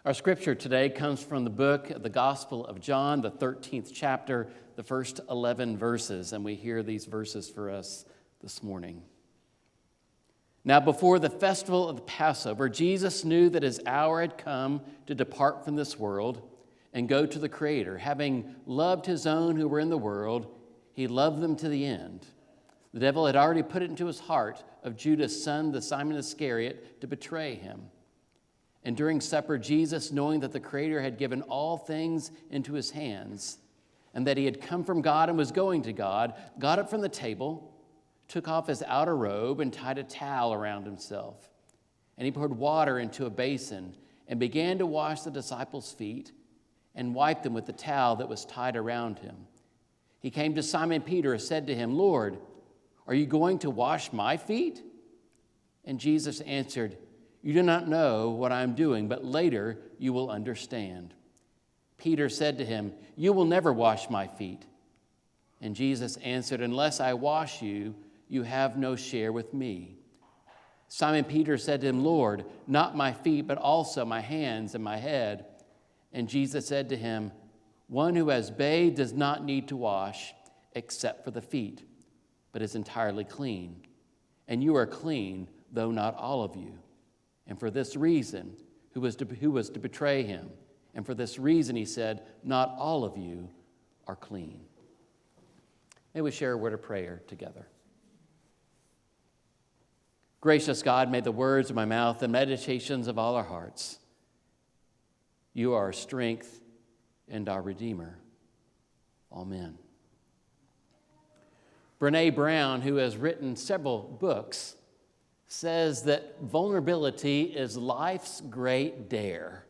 Our scripture today comes from the book of the Gospel of John, the 13th chapter, the first 11 verses, and we hear these verses for us this morning. Now, before the festival of the Passover, Jesus knew that his hour had come to depart from this world and go to the Creator. Having loved his own who were in the world, he loved them to the end. The devil had already put it into his heart of Judas, son of Simon Iscariot, to betray him. And during supper, Jesus, knowing that the Creator had given all things into his hands, and that he had come from God and was going to God, got up from the table, took off his outer robe, and tied a towel around himself. And he poured water into a basin and began to wash the disciples' feet and wipe them with the towel that was tied around him. He came to Simon Peter and said to him, "Lord, are you going to wash my feet?" And Jesus answered, "You do not know what I am doing, but later you will understand." Peter said to him, "You will never wash my feet." And Jesus answered, "Unless I wash you, you have no share with me." Simon Peter said to him, "Lord, not my feet, but also my hands and my head." And Jesus said to him, "One who has bathed does not need to wash except for the feet, but is entirely clean. And you are clean, though not all of you. And for this reason, who was to betray him? And for this reason, he said, not all of you are clean." May we share a word of prayer together. Gracious God, may the words of my mouth and meditations of all our hearts, you are our strength and our Redeemer. Amen. Brené Brown, who has written several books, says that vulnerability is life's great dare.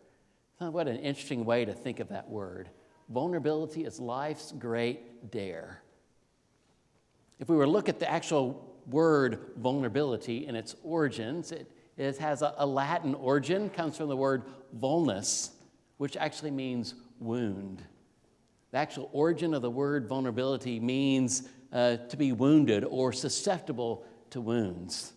What an interesting way to think of that word. Vulnerability is life's great dare. If we were to look at the actual word vulnerability and its origins, it has a Latin origin, comes from the word vulnus, which actually means wound. The actual origin of the word vulnerability means to be wounded or susceptible to wounds.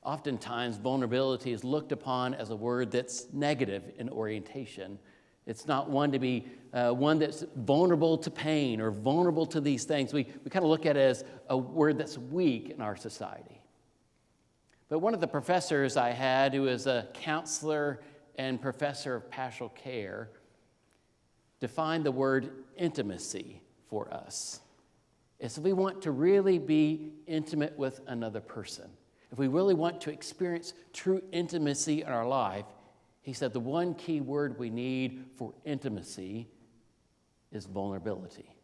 Oftentimes, vulnerability is looked upon as a word that's negative in orientation. It's not one to be one that's vulnerable to pain or vulnerable to these things. We kind of look at it as a word that's weak in our society. But one of the professors I had, who is a counselor and professor of pastoral care, defined the word intimacy for us. It's if we want to really be intimate with another person, if we really want to experience true intimacy in our life, he said the one key word we need for intimacy is vulnerability.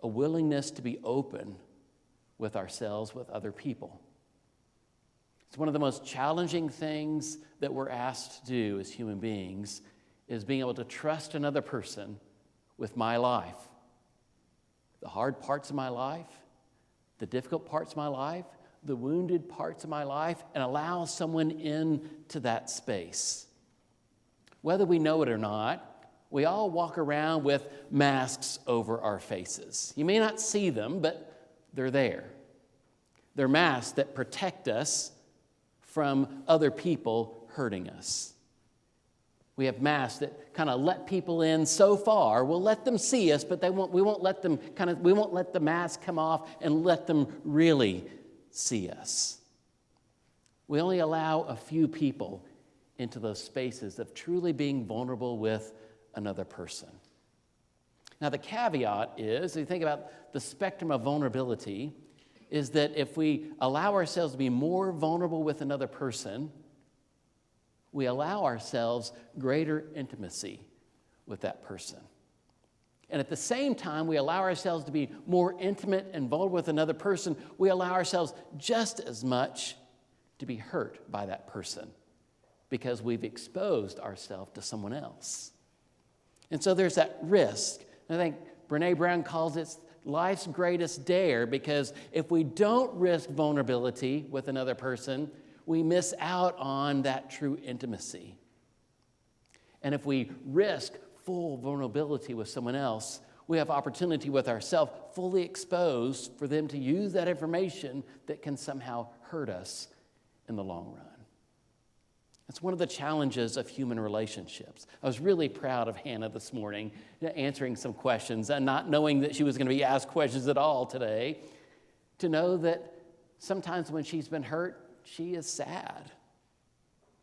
A willingness to be open with ourselves, with other people. It's one of the most challenging things that we're asked to do as human beings, is being able to trust another person with my life. The hard parts of my life, the difficult parts of my life, the wounded parts of my life, and allow someone into that space. Whether we know it or not, we all walk around with masks over our faces. You may not see them, but they're there. They're masks that protect us from other people hurting us. We have masks that kind of let people in so far. We'll let them see us, but we won't let the mask come off and let them really see us. We only allow a few people into those spaces of truly being vulnerable with another person. Now, the caveat is, if you think about the spectrum of vulnerability, is that if we allow ourselves to be more vulnerable with another person, we allow ourselves greater intimacy with that person. And at the same time, we allow ourselves to be more intimate and vulnerable with another person, we allow ourselves just as much to be hurt by that person because we've exposed ourselves to someone else. And so there's that risk. And I think Brené Brown calls it life's greatest dare, because if we don't risk vulnerability with another person, we miss out on that true intimacy. And if we risk full vulnerability with someone else, we have opportunity with ourselves fully exposed for them to use that information that can somehow hurt us in the long run. It's one of the challenges of human relationships. I was really proud of Hannah this morning, answering some questions and not knowing that she was going to be asked questions at all today, to know that sometimes when she's been hurt, she is sad.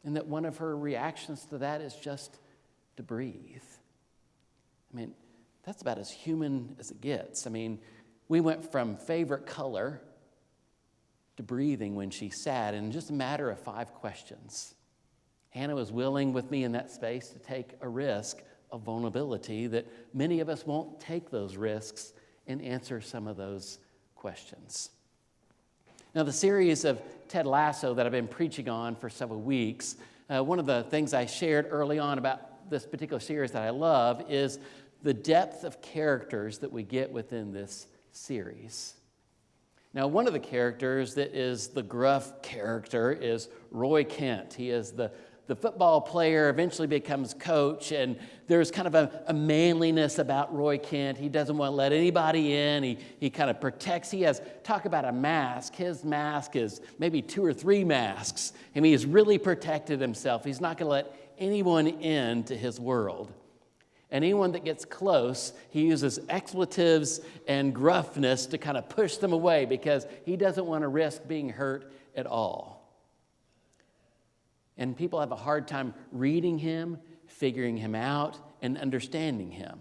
And that one of her reactions to that is just to breathe. I mean, that's about as human as it gets. I mean, we went from favorite color to breathing when she's sad in just a matter of 5 questions. Hannah was willing with me in that space to take a risk of vulnerability that many of us won't take those risks and answer some of those questions. Now, the series of Ted Lasso that I've been preaching on for several weeks, one of the things I shared early on about this particular series that I love is the depth of characters that we get within this series. Now, one of the characters that is the gruff character is Roy Kent. He is the football player, eventually becomes coach, and there's kind of a manliness about Roy Kent. He doesn't want to let anybody in. He kind of protects. Talk about a mask. His mask is maybe 2 or 3 masks. I mean, he's really protected himself. He's not going to let anyone into his world. And anyone that gets close, he uses expletives and gruffness to kind of push them away because he doesn't want to risk being hurt at all. And people have a hard time reading him, figuring him out, and understanding him.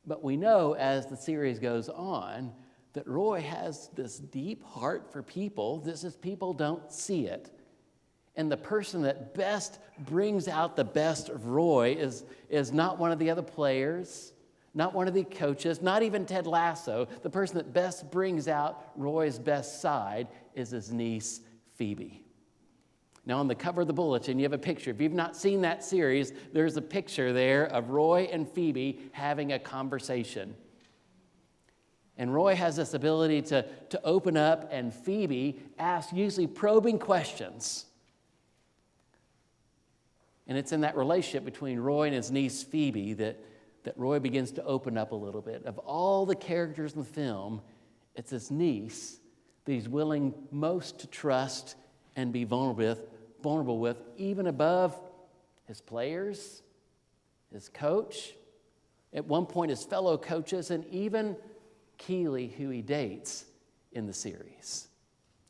But we know as the series goes on that Roy has this deep heart for people. This is people don't see it. And the person that best brings out the best of Roy is not one of the other players, not one of the coaches, not even Ted Lasso. The person that best brings out Roy's best side is his niece, Phoebe. Now, on the cover of the bulletin, you have a picture. If you've not seen that series, there's a picture there of Roy and Phoebe having a conversation. And Roy has this ability to open up, and Phoebe asks usually probing questions. And it's in that relationship between Roy and his niece, Phoebe, that Roy begins to open up a little bit. Of all the characters in the film, it's his niece that he's willing most to trust and be vulnerable with, even above his players, his coach, at one point his fellow coaches, and even Keeley, who he dates in the series.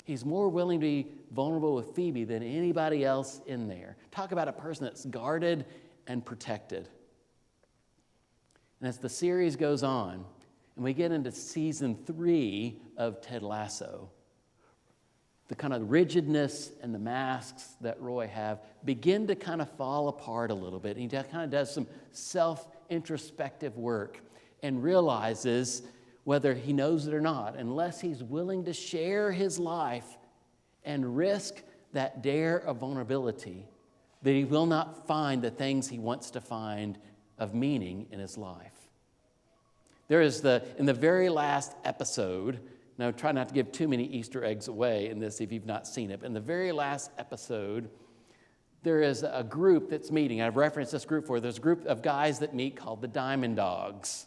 He's more willing to be vulnerable with Phoebe than anybody else in there. Talk about a person that's guarded and protected. And as the series goes on, and we get into season 3 of Ted Lasso, the kind of rigidness and the masks that Roy have begin to kind of fall apart a little bit. And he kind of does some self-introspective work and realizes, whether he knows it or not, unless he's willing to share his life and risk that dare of vulnerability, that he will not find the things he wants to find of meaning in his life. There is in the very last episode, now try not to give too many Easter eggs away in this if you've not seen it, but in the very last episode, there is a group that's meeting. I've referenced this group before. There's a group of guys that meet called the Diamond Dogs.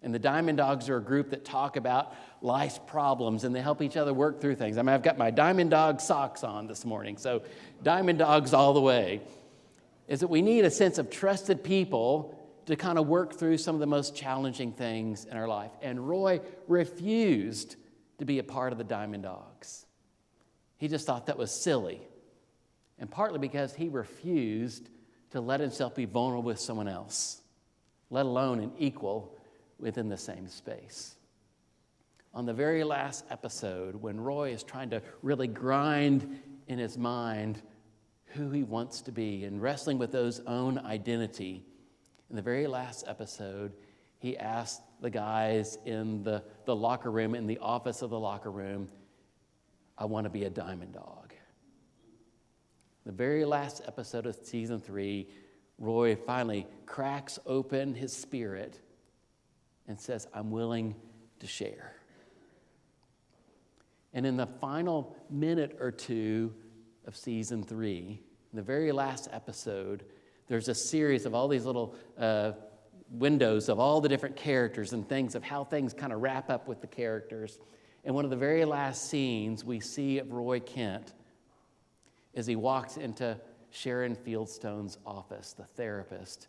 And the Diamond Dogs are a group that talk about life's problems, and they help each other work through things. I mean, I've got my Diamond Dog socks on this morning, so Diamond Dogs all the way. Is that we need a sense of trusted people to kind of work through some of the most challenging things in our life. And Roy refused to be a part of the Diamond Dogs. He just thought that was silly. And partly because he refused to let himself be vulnerable with someone else, let alone an equal within the same space. On the very last episode, when Roy is trying to really grind in his mind who he wants to be and wrestling with those own identity, in the very last episode, he asked the guys in the locker room, in the office of the locker room, I want to be a Diamond Dog. The very last episode of season 3, Roy finally cracks open his spirit and says, I'm willing to share. And in the final minute or two of season 3, in the very last episode, there's a series of all these little windows of all the different characters and things of how things kind of wrap up with the characters. And one of the very last scenes we see of Roy Kent is he walks into Sharon Fieldstone's office, the therapist,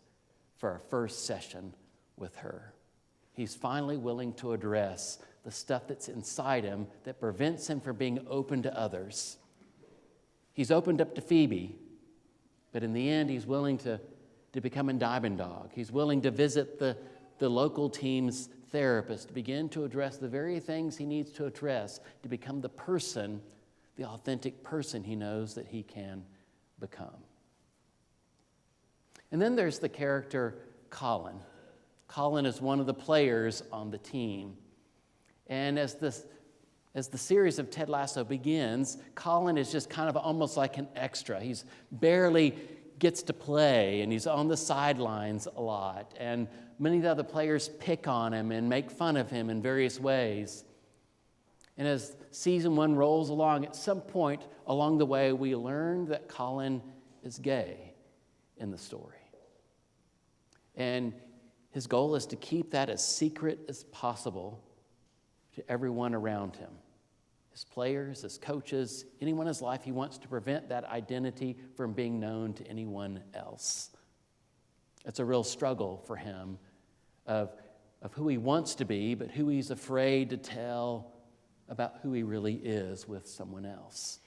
for our first session with her. He's finally willing to address the stuff that's inside him that prevents him from being open to others. He's opened up to Phoebe, but in the end, he's willing to become a diamond dog. He's willing to visit the local team's therapist to begin to address the very things he needs to address to become the person, the authentic person he knows that he can become. And then there's the character Colin. Colin is one of the players on the team. And as the series of Ted Lasso begins, Colin is just kind of almost like an extra. He's barely gets to play, and he's on the sidelines a lot. And many of the other players pick on him and make fun of him in various ways. And as season 1 rolls along, at some point along the way, we learn that Colin is gay in the story. And his goal is to keep that as secret as possible to everyone around him. His players, his coaches, anyone in his life, he wants to prevent that identity from being known to anyone else. It's a real struggle for him of who he wants to be, but who he's afraid to tell about who he really is with someone else.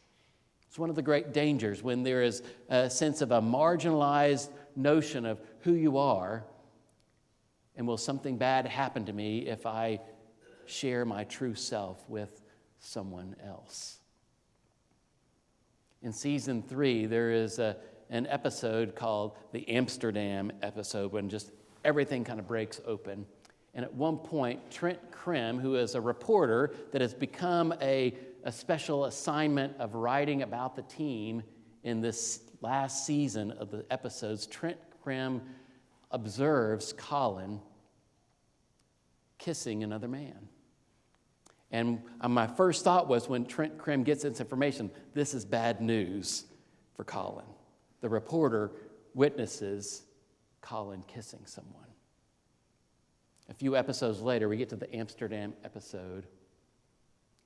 It's one of the great dangers when there is a sense of a marginalized notion of who you are, and will something bad happen to me if I share my true self with someone else. In season 3, there is an episode called the Amsterdam episode when just everything kind of breaks open. And at one point, Trent Krim, who is a reporter that has become a special assignment of writing about the team in this last season of the episodes, Trent Krim observes Colin kissing another man. And my first thought was, when Trent Krim gets this information, this is bad news for Colin. The reporter witnesses Colin kissing someone. A few episodes later, we get to the Amsterdam episode.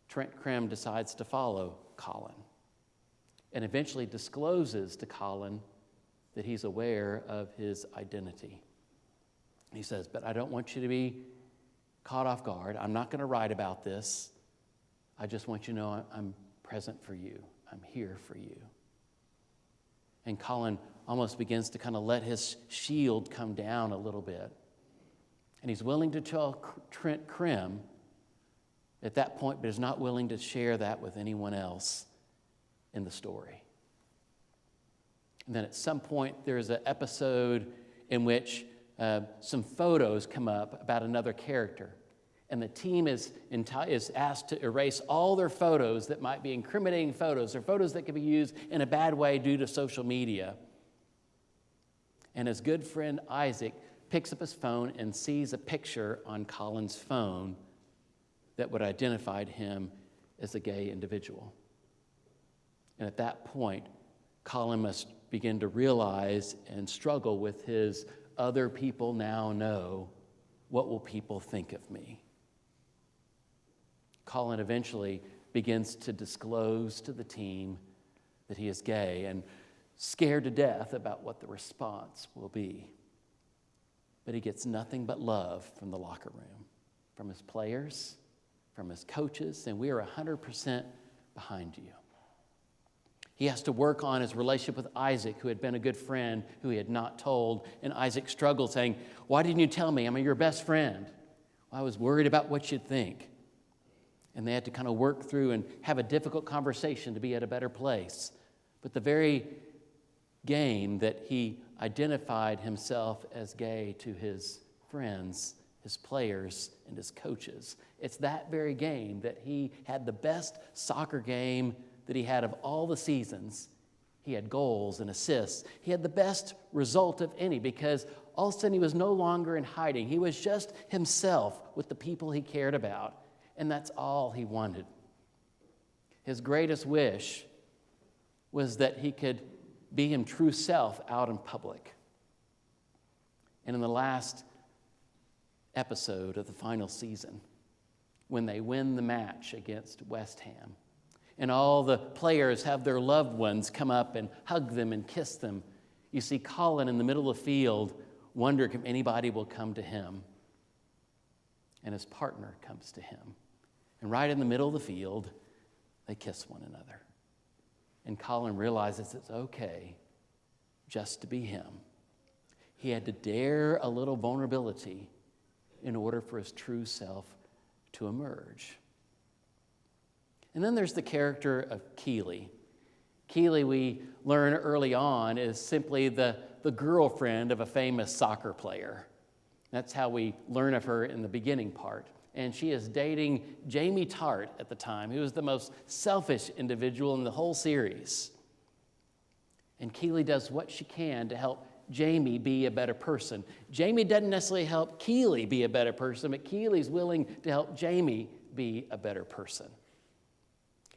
Trent Krim decides to follow Colin and eventually discloses to Colin that he's aware of his identity. He says, but I don't want you to be caught off guard. I'm not going to write about this. I just want you to know I'm present for you. I'm here for you. And Colin almost begins to kind of let his shield come down a little bit. And he's willing to tell Trent Krim at that point, but is not willing to share that with anyone else in the story. And then at some point, there's an episode in which some photos come up about another character. And the team is asked to erase all their photos that might be incriminating photos or photos that could be used in a bad way due to social media. And his good friend Isaac picks up his phone and sees a picture on Colin's phone that would identify him as a gay individual. And at that point, Colin must begin to realize and struggle with his other people now know, what will people think of me? Colin eventually begins to disclose to the team that he is gay and scared to death about what the response will be. But he gets nothing but love from the locker room, from his players, from his coaches, and we are 100% behind you. He has to work on his relationship with Isaac, who had been a good friend, who he had not told. And Isaac struggled, saying, why didn't you tell me? I'm your best friend. Well, I was worried about what you'd think. And they had to kind of work through and have a difficult conversation to be at a better place. But the very game that he identified himself as gay to his friends, his players, and his coaches, it's that very game that he had the best soccer game that he had of all the seasons. He had goals and assists. He had the best result of any, because all of a sudden he was no longer in hiding. He was just himself with the people he cared about, and that's all he wanted. His greatest wish was that he could be his true self out in public. And in the last episode of the final season, when they win the match against West Ham, and all the players have their loved ones come up and hug them and kiss them, you see Colin in the middle of the field wondering if anybody will come to him. And his partner comes to him. And right in the middle of the field, they kiss one another. And Colin realizes it's okay just to be him. He had to dare a little vulnerability in order for his true self to emerge. And then there's the character of Keely. Keely, we learn early on, is simply the girlfriend of a famous soccer player. That's how we learn of her in the beginning part. And she is dating Jamie Tartt at the time, who was the most selfish individual in the whole series. And Keely does what she can to help Jamie be a better person. Jamie doesn't necessarily help Keely be a better person, but Keely's willing to help Jamie be a better person.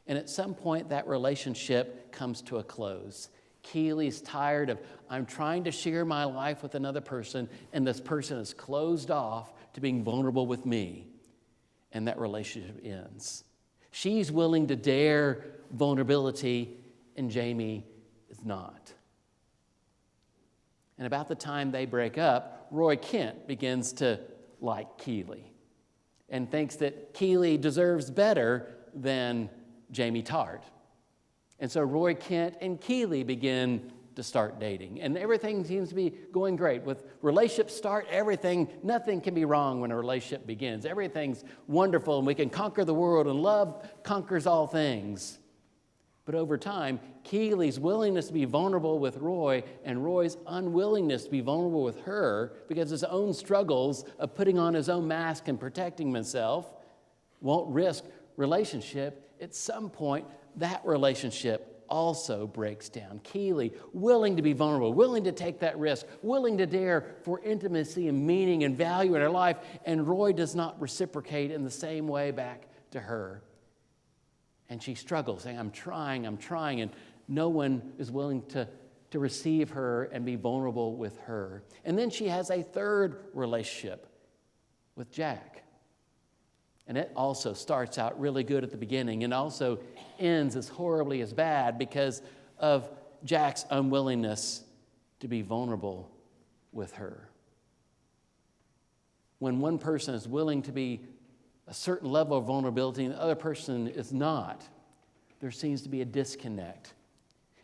And at some point, that relationship comes to a close. Keely's tired of, I'm trying to share my life with another person, and this person is closed off to being vulnerable with me. And that relationship ends. She's willing to dare vulnerability, and Jamie is not. And about the time they break up, Roy Kent begins to like Keely and thinks that Keely deserves better than Jamie Tartt. And so Roy Kent and Keely begin to start dating. And everything seems to be going great. With relationships start, nothing can be wrong when a relationship begins. Everything's wonderful, and we can conquer the world, and love conquers all things. But over time, Keely's willingness to be vulnerable with Roy and Roy's unwillingness to be vulnerable with her because his own struggles of putting on his own mask and protecting himself won't risk relationship. At some point, that relationship also breaks down. Keely, willing to be vulnerable, willing to take that risk, willing to dare for intimacy and meaning and value in her life, and Roy does not reciprocate in the same way back to her. And she struggles, saying, I'm trying, and no one is willing to receive her and be vulnerable with her. And then she has a third relationship with Jack. And it also starts out really good at the beginning and also ends as horribly as bad because of Jack's unwillingness to be vulnerable with her. When one person is willing to be a certain level of vulnerability and the other person is not, there seems to be a disconnect.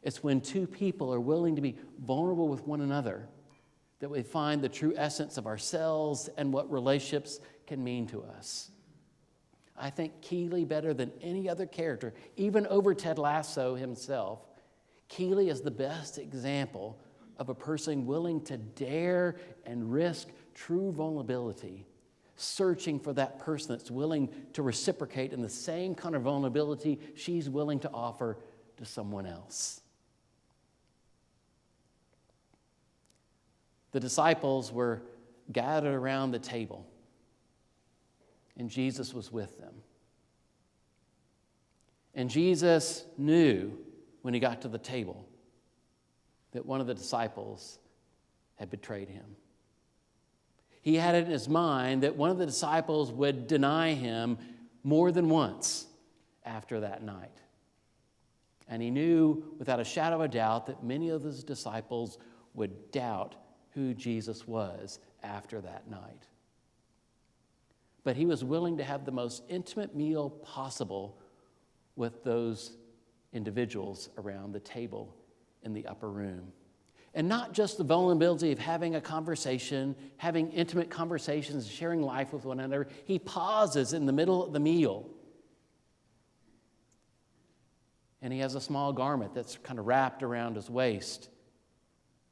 It's when two people are willing to be vulnerable with one another that we find the true essence of ourselves and what relationships can mean to us. I think Keely, better than any other character, even over Ted Lasso himself, Keely is the best example of a person willing to dare and risk true vulnerability, searching for that person that's willing to reciprocate in the same kind of vulnerability she's willing to offer to someone else. The disciples were gathered around the table, and Jesus was with them. And Jesus knew when he got to the table that one of the disciples had betrayed him. He had it in his mind that one of the disciples would deny him more than once after that night. And he knew without a shadow of a doubt that many of his disciples would doubt who Jesus was after that night. But he was willing to have the most intimate meal possible with those individuals around the table in the upper room. And not just the vulnerability of having a conversation, having intimate conversations, sharing life with one another. He pauses in the middle of the meal. And he has a small garment that's kind of wrapped around his waist.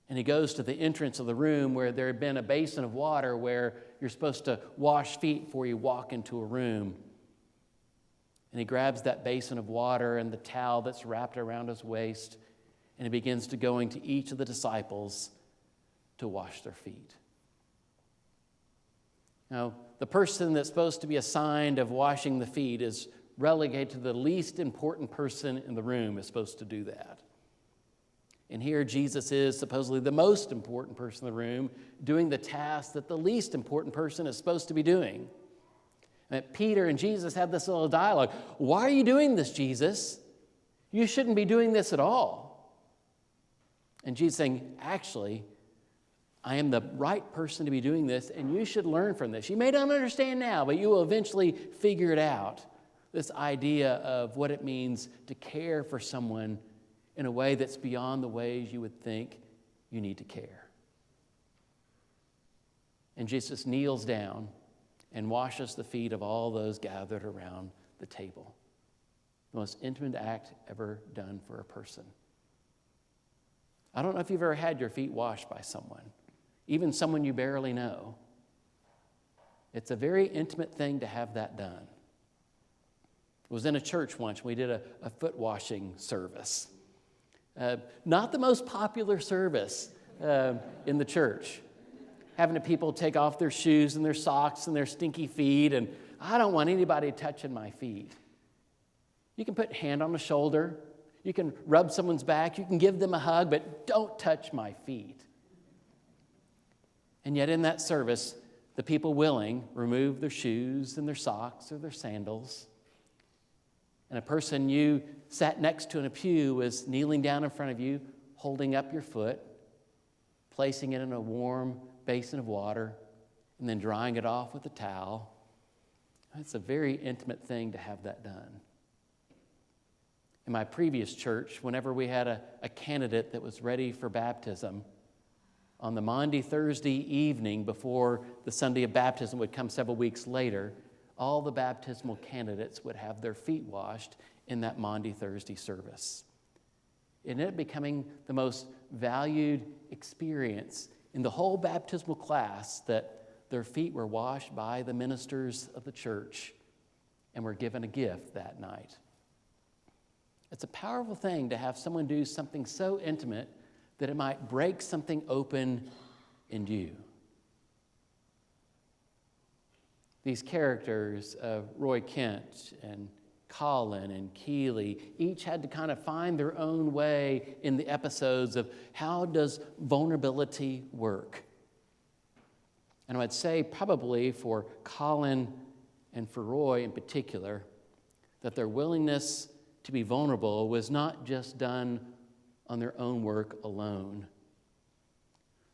And he goes to the entrance of the room where there had been a basin of water where you're supposed to wash feet before you walk into a room. And he grabs that basin of water and the towel that's wrapped around his waist, and he begins to go into each of the disciples to wash their feet. Now, the person that's supposed to be assigned of washing the feet is relegated to the least important person in the room is supposed to do that. And here Jesus is supposedly the most important person in the room doing the task that the least important person is supposed to be doing. And Peter and Jesus have this little dialogue. Why are you doing this, Jesus? You shouldn't be doing this at all. And Jesus saying, actually, I am the right person to be doing this, and you should learn from this. You may not understand now, but you will eventually figure it out. This idea of what it means to care for someone in a way that's beyond the ways you would think you need to care. And Jesus kneels down and washes the feet of all those gathered around the table. The most intimate act ever done for a person. I don't know if you've ever had your feet washed by someone, even someone you barely know. It's a very intimate thing to have that done. I was in a church once. We did a foot washing service. Not the most popular service in the church. Having the people take off their shoes and their socks and their stinky feet, and I don't want anybody touching my feet. You can put a hand on the shoulder. You can rub someone's back. You can give them a hug, but don't touch my feet. And yet in that service, the people willing removed their shoes and their socks or their sandals. And a person you sat next to in a pew was kneeling down in front of you, holding up your foot, placing it in a warm basin of water, and then drying it off with a towel. It's a very intimate thing to have that done. In my previous church, whenever we had a candidate that was ready for baptism, on the Maundy Thursday evening before the Sunday of baptism would come several weeks later, all the baptismal candidates would have their feet washed in that Maundy Thursday service. It ended up becoming the most valued experience in the whole baptismal class that their feet were washed by the ministers of the church and were given a gift that night. It's a powerful thing to have someone do something so intimate that it might break something open in you. These characters of Roy Kent and Colin and Keeley each had to kind of find their own way in the episodes of how does vulnerability work. And I'd say probably for Colin and for Roy in particular, that their willingness to be vulnerable was not just done on their own work alone.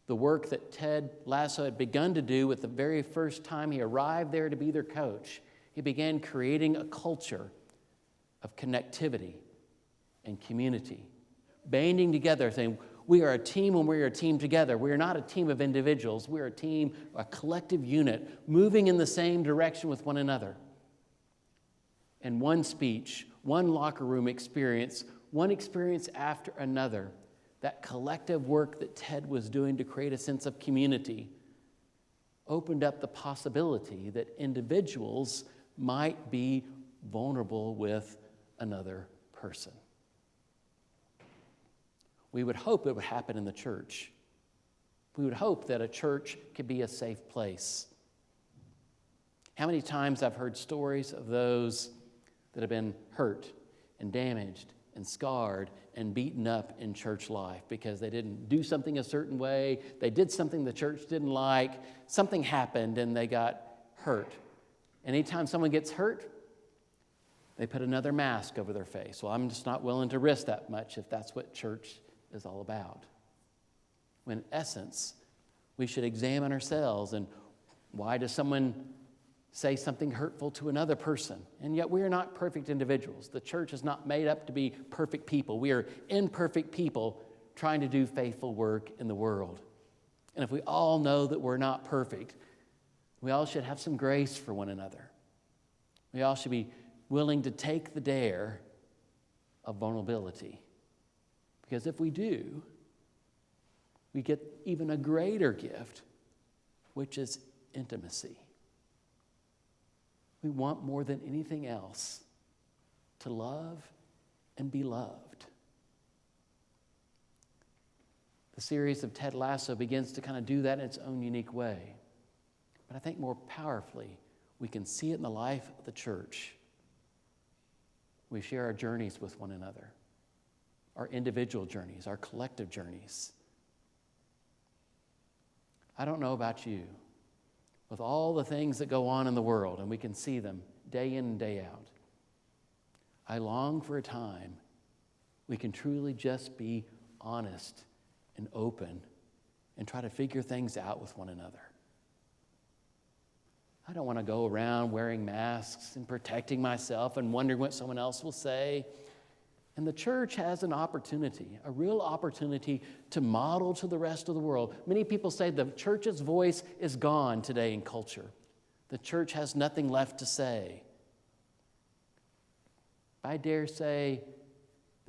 The work that Ted Lasso had begun to do with the very first time he arrived there to be their coach, he began creating a culture of connectivity and community, banding together, saying, we are a team when we are a team together. We are not a team of individuals. We are a team, a collective unit, moving in the same direction with one another. And one speech, one locker room experience, one experience after another, that collective work that Ted was doing to create a sense of community opened up the possibility that individuals might be vulnerable with another person. We would hope it would happen in the church. We would hope that a church could be a safe place. How many times I've heard stories of those that have been hurt and damaged and scarred and beaten up in church life because they didn't do something a certain way, they did something the church didn't like, something happened and they got hurt. Anytime someone gets hurt, they put another mask over their face. Well, I'm just not willing to risk that much if that's what church is all about. When in essence, we should examine ourselves and why does someone say something hurtful to another person? And yet we are not perfect individuals. The church is not made up to be perfect people. We are imperfect people trying to do faithful work in the world. And if we all know that we're not perfect, we all should have some grace for one another. We all should be willing to take the dare of vulnerability. Because if we do, we get even a greater gift, which is intimacy. We want more than anything else to love and be loved. The series of Ted Lasso begins to kind of do that in its own unique way. But I think more powerfully, we can see it in the life of the church. We share our journeys with one another, our individual journeys, our collective journeys. I don't know about you. With all the things that go on in the world, and we can see them day in and day out, I long for a time we can truly just be honest and open and try to figure things out with one another. I don't want to go around wearing masks and protecting myself and wondering what someone else will say. And the church has an opportunity, a real opportunity to model to the rest of the world. Many people say the church's voice is gone today in culture. The church has nothing left to say. I dare say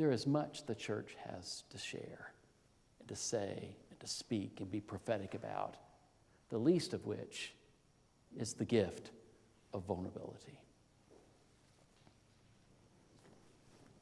there is much the church has to share and to say and to speak and be prophetic about, the least of which is the gift of vulnerability.